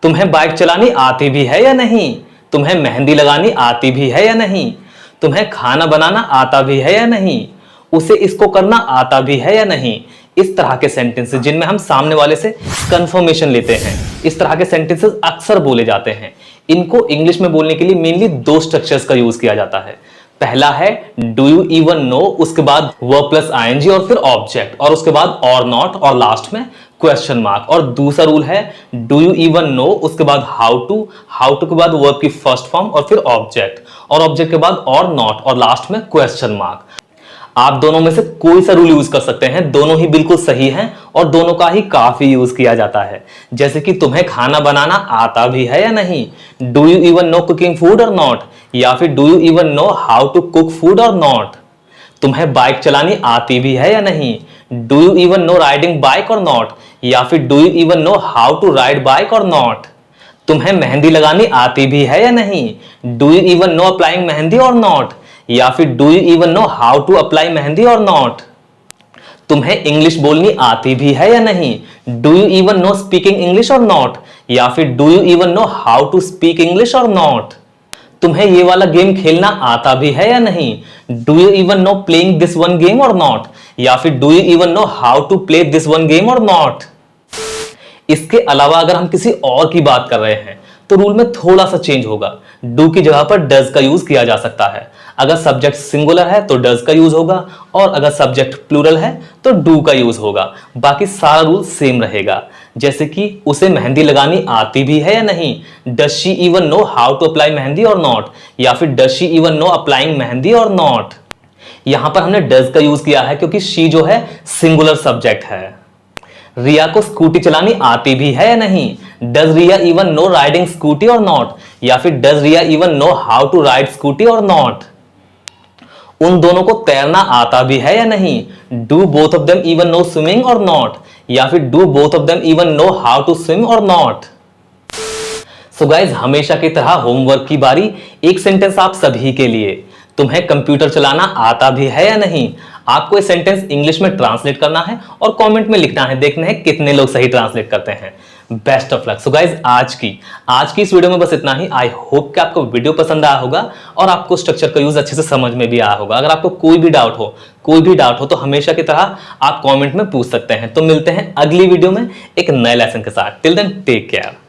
तुम्हें बाइक चलानी आती भी है या नहीं? तुम्हें मेहंदी लगानी आती भी है या नहीं? तुम्हें खाना बनाना आता भी है या नहीं? उसे इसको करना आता भी है या नहीं? इस तरह के सेंटेंसेस जिनमें हम सामने वाले से कंफर्मेशन लेते हैं, इस तरह के सेंटेंसेस अक्सर बोले जाते हैं। इनको इंग्लिश में बोलने के लिए मेनली दो स्ट्रक्चर्स का यूज किया जाता है। पहला है डू यू इवन नो, उसके बाद वर्ब प्लस आईएनजी और फिर ऑब्जेक्ट, और उसके बाद और नॉट, और लास्ट में क्वेश्चन मार्क। और दूसरा रूल है डू यू इवन नो, उसके बाद हाउ टू के बाद वर्ब की फर्स्ट फॉर्म और फिर ऑब्जेक्ट, और ऑब्जेक्ट के बाद और नॉट, और लास्ट में क्वेश्चन मार्क। आप दोनों में से कोई सा रूल यूज कर सकते हैं, दोनों ही बिल्कुल सही हैं और दोनों का ही काफी यूज किया जाता है। जैसे कि तुम्हें खाना बनाना आता भी है या नहीं? Do you even know cooking food or not, या फिर do you even know how to cook food or not. तुम्हें बाइक चलानी आती भी है या नहीं? Do you even know riding bike or not, या फिर do you even know how to ride bike or not. तुम्हें मेहंदी लगानी आती भी है या नहीं? Do you even know applying mehndi or not, या फिर do you even know how to apply mehndi or not. तुम्हें इंग्लिश बोलनी आती भी है या नहीं? Do you even know speaking English or not, या फिर do you even know how to speak English or not. तुम्हें ये वाला गेम खेलना आता भी है या नहीं? Do you even know playing this one game or not, या फिर do you even know how to play this one game or not. इसके अलावा अगर हम किसी और की बात कर रहे हैं तो रूल में थोड़ा सा चेंज होगा। डू की जगह पर डज का यूज किया जा सकता है। अगर सब्जेक्ट सिंगुलर है तो डज का यूज होगा, और अगर सब्जेक्ट प्लूरल है तो डू का यूज होगा। बाकी सारा रूल सेम रहेगा। जैसे कि उसे मेहंदी लगानी आती भी है या नहीं? Does she even know how to apply mehndi or not, या फिर does she even know applying mehndi or not. यहां पर हमने डज का यूज किया है क्योंकि शी जो है सिंगुलर सब्जेक्ट है। रिया को स्कूटी चलानी आती भी है या नहीं? Does Riya even know riding scooty or not, या फिर does Riya even know how to ride scooty or not. उन दोनों को तैरना आता भी है या नहीं? Do both of them even know swimming or not, या फिर do both of them even know how to swim or not. So guys, हमेशा की तरह होमवर्क की बारी। एक सेंटेंस आप सभी के लिए। तुम्हें कंप्यूटर चलाना आता भी है या नहीं? आपको ये सेंटेंस इंग्लिश में ट्रांसलेट करना है और कमेंट में लिखना है। देखना है कितने लोग सही ट्रांसलेट करते हैं। Best of luck. So guys, आज की इस वीडियो में बस इतना ही। आई होप कि आपको वीडियो पसंद आया होगा और आपको स्ट्रक्चर का यूज अच्छे से समझ में भी आया होगा। अगर आपको कोई भी डाउट हो तो हमेशा की तरह आप कमेंट में पूछ सकते हैं। तो मिलते हैं अगली वीडियो में एक नए लेसन के साथ। Till then take care.